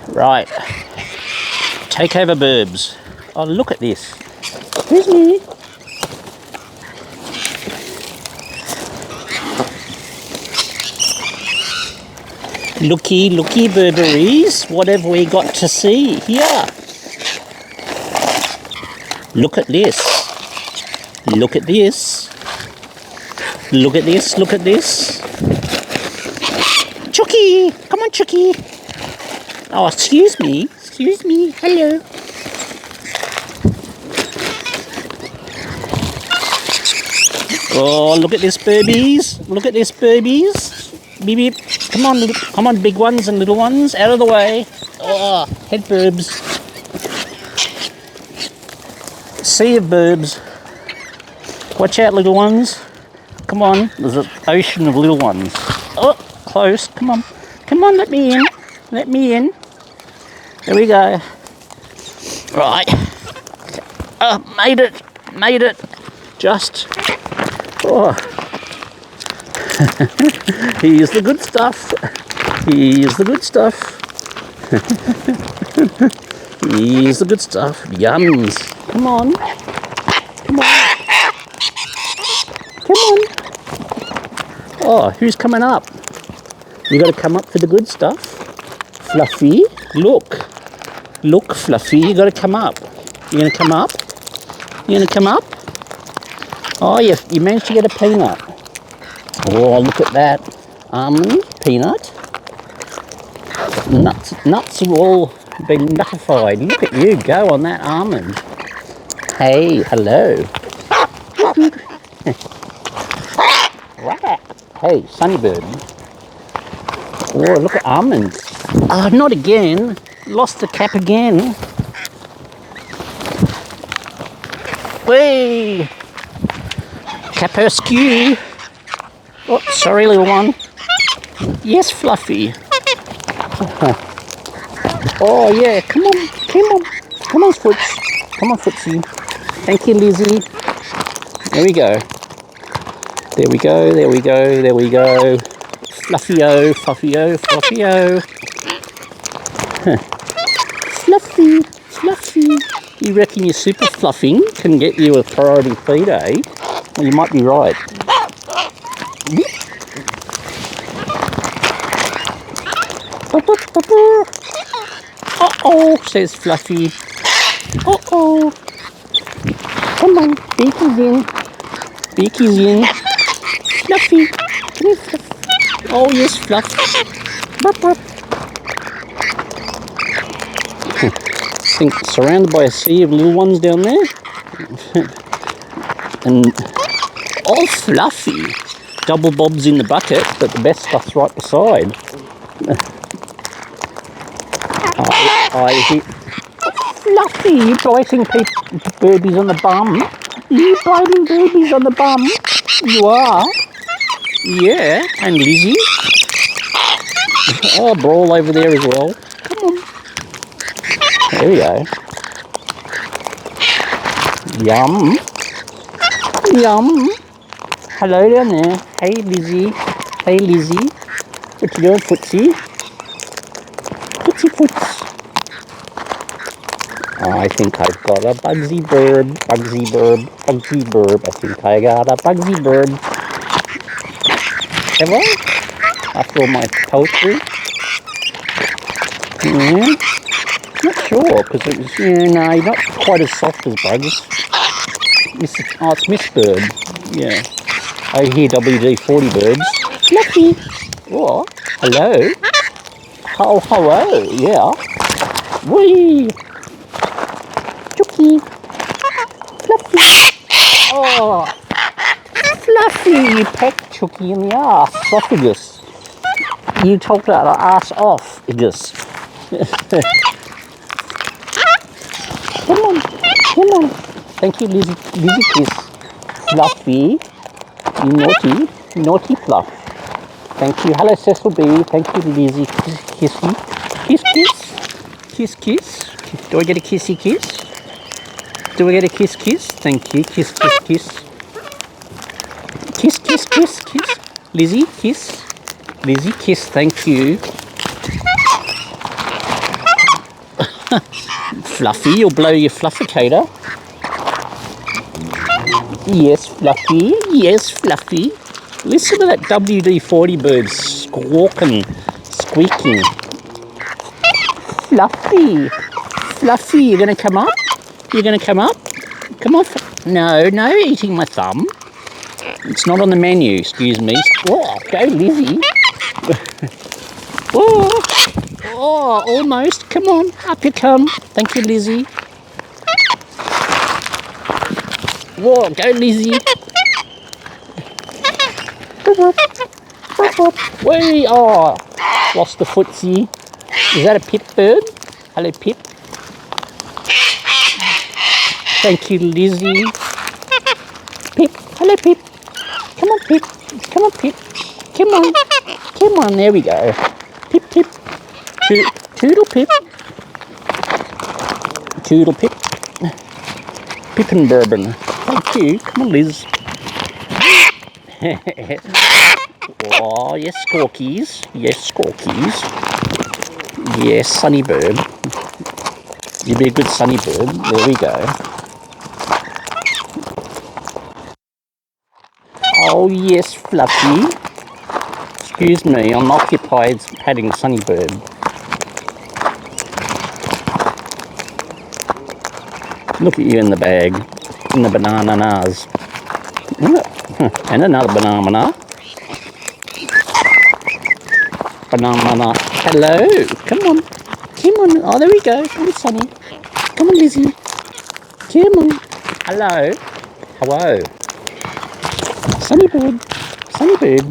Right. Take over, Burbs. Oh, look at this. Excuse me. Looky, looky, Burberries. What have we got to see here? Look at this. Look at this. Look at this, look at this. Chucky! Come on, Chucky. Oh, excuse me. Excuse me. Hello. Oh, look at this, Burbies. Look at this, Burbies. Beep, beep. Come on, big ones and little ones. Out of the way. Oh, head Burbs. Sea of Burbs. Watch out, little ones. Come on, there's an ocean of little ones. Oh, close. Come on. Come on, let me in. Let me in. There we go. Right. Oh, made it. Made it. Just. Oh. Here's the good stuff. Here's the good stuff. Here's the good stuff. Yums. Come on. Come on. Come on. Oh, who's coming up? You got to come up for the good stuff. Fluffy, look. Look, Fluffy, you got to come up. You going to come up? You going to come up? Oh, you managed to get a peanut. Oh, look at that. Almond, peanut. Nuts have all been nuttified. Look at you go on that almond. Hey, hello. Hey, Sunnybird. Oh, look at almonds. Oh, not again. Lost the cap again. Whee! Cap askew. Oh, sorry, little one. Yes, Fluffy. Oh, yeah. Come on. Come on. Come on, Foots. Come on, Footsie. Thank you, Lizzie. There we go. There we go, there we go, there we go. Fluffy-o, Fluffy-o, Fluffy-o. Fluffy, Fluffy. You reckon your super fluffing can get you a priority feed, eh? Well, you might be right. Uh-oh, says Fluffy. Uh-oh. Come on, Beaky's in. Beaky's in. Fluffy. Come here, Fluffy. Oh, yes, Fluffy. Burp, burp. I think surrounded by a sea of little ones down there. And oh, Fluffy. Double bobs in the bucket, but the best stuff's right beside. I hit Fluffy, you biting birdies on the bum. You biting birdies on the bum. You are. Yeah, and Lizzie. Oh, Brawl over there as well. Come on. There we go. Yum. Yum. Hello down there. Hey, Lizzie. Hey, Lizzie. What you doing, Footsie? Footsie Foots. Oh, I think I've got a Bugsy Burb. Bugsy Burb. Bugsy Burb. I think I got a Bugsy Burb. Have I? After all my poultry? Yeah. Not sure, because it was, yeah, no, you're not quite as soft as Bugs. Oh, it's Miss Bird. Yeah. I hear WD-40 birds. Fluffy. Oh, hello. Oh, hello. Yeah. Whee. Chucky. Fluffy. Oh. Fluffy, you pecked Chucky in the arse. Esophagus. You talked out the arse off. Igus. Come on. Come on. Thank you, Lizzie. Lizzie kiss. Fluffy. You naughty. Naughty Fluff. Thank you. Hello, Cecil B. Thank you, Lizzie. Kissy. Kiss, kiss. Kiss, kiss. Do I get a kissy kiss? Do I get a kiss, kiss? Thank you. Kiss, kiss, kiss. Kiss, kiss, kiss, kiss. Lizzie, kiss. Lizzie, kiss. Thank you. Fluffy, you'll blow your flufficator. Yes, Fluffy. Yes, Fluffy. Listen to that WD-40 bird squawking, squeaking. Fluffy. Fluffy, you're going to come up? You're going to come up? Come on. No, no eating my thumb. It's not on the menu, excuse me. Oh, go Lizzie. Oh, oh, almost. Come on, up you come. Thank you, Lizzie. Whoa, go Lizzie. Whee! Oh, lost the footsie. Is that a pip bird? Hello, Pip. Thank you, Lizzie. Pip, hello, Pip. Come on, Pip. Come on, Pip. Come on. Come on, there we go. Pip, Pip. Toodle, Pip. Toodle, Pip. Pip and bourbon. Thank you. Come on, Liz. Oh, yes, squawkies. Yes, squawkies. Yes, sunny bird. You'd be a good sunny bird. There we go. Oh, yes, Fluffy. Excuse me, I'm occupied patting sunny bird. Look at you in the bag. In the bananas. And another banana. Banana. Hello. Come on. Come on. Oh, there we go. Come on, Sunny. Come on, Lizzie. Come on. Hello. Hello. Sunny bird. Sunny bird.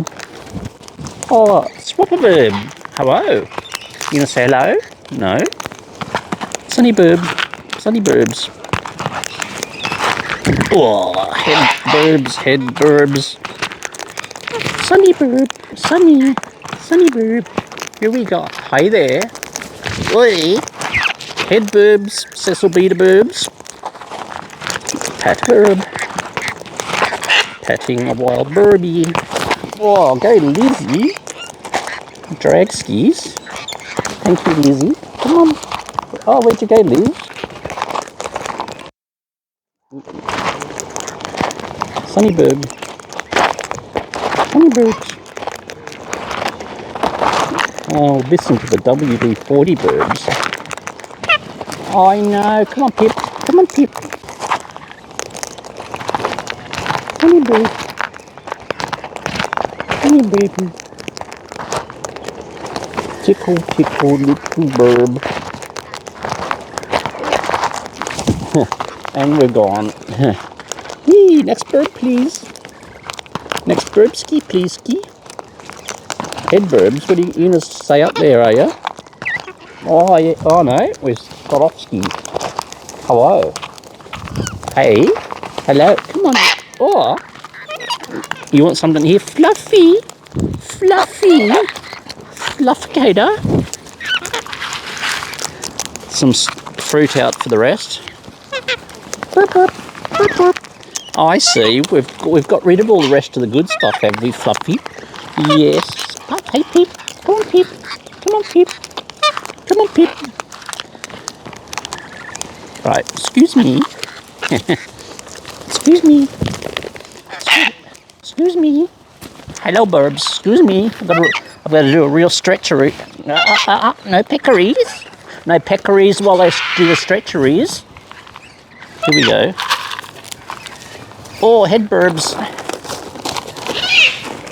Oh, swapper bird. Hello. You gonna say hello? No. Sunny bird. Sunny burbs. Oh, head burbs, head burbs. Sunny burb, sunny, sunny burb. Here we go. Hi there. Oi. Head burbs, Cecil Beta burbs. Pat herb. Patting a wild burbie. Oh, go Lizzie. Drag skis. Thank you, Lizzie. Come on. Oh, where'd you go, Liz? Sunny bird. Sunny birds. Oh, listen to the WD-40 birds. Oh, I know. Come on, Pip. Come on, Pip. Sunny bird. Sunny baby. Tickle, tickle, little burb. And we're gone. Yee, next bird, please. Next bird, ski, please, ski. Head burbs, what are you going to say up there, are you? Oh, yeah. Oh, no, we've got off ski. Hello. Hey. Hello. Come on. Oh. You want something here? Fluffy. Fluffy. Flufficator. Some fruit out for the rest. Burp, burp, burp, burp. Oh, I see. We've got rid of all the rest of the good stuff, have we, Fluffy? Yes. Oh, hey, Pip. Come on, Pip. Come on, Pip. Come on, Pip. Right. Excuse me. Excuse me. Excuse me. Hello, burbs. Excuse me. I've got to do a real stretchery. No peccaries. No peccaries while I do the stretcheries. Here we go. Oh, head burbs.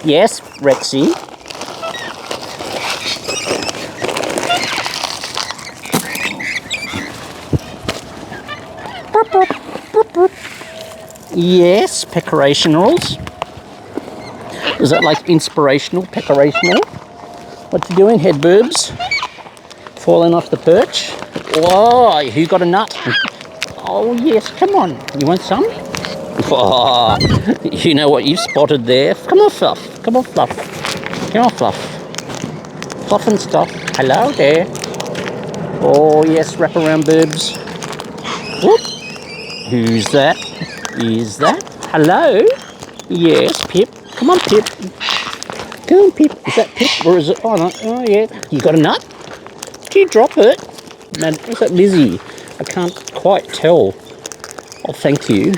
Yes, Rexy. Burp, burp, burp, burp. Yes, peccorationals. Is that like inspirational, peccorational? What you doing, head burbs? Falling off the perch? Whoa, who got a nut? Oh, yes, come on. You want some? Oh, you know what you've spotted there. Come on, Fluff. Come on, Fluff. Come on, Fluff. Fluff and stuff. Hello there. Oh, yes, wrap around burbs. Whoop. Who's that? Is that? Hello? Yes, Pip. Come on, Pip. Come on, Pip. Is that Pip or is it? Oh, no. Oh, yeah. You got a nut? Did you drop it? Man, is that Lizzie? I can't quite tell. Oh, thank you.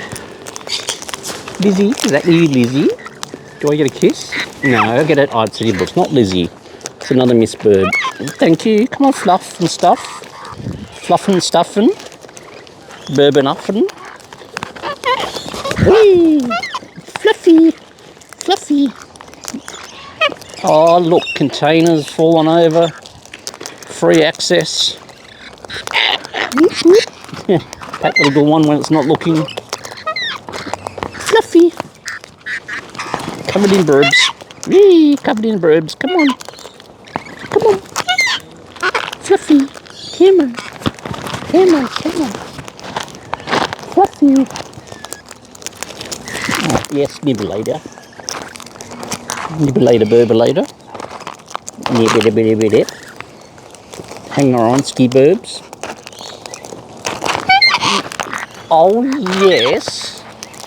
Lizzie, is that you, Lizzie? Do I get a kiss? No, I get it. Oh, it's It's not Lizzie. It's another Miss Bird. Thank you. Come on, fluff and stuff. Fluffing, stuffing. Burbulators. Whee! Fluffy. Fluffy. Oh, look, containers falling over. Free access. Pat the little one when it's not looking. Fluffy. Covered in burbs. Whee! Covered in burbs. Come on. Come on. Fluffy. Come on. Come on. Come on. Fluffy. Oh, yes, nibbulator. Nibbulator, burbulator. Nibbit. Hang on, ski burbs. Oh, yes.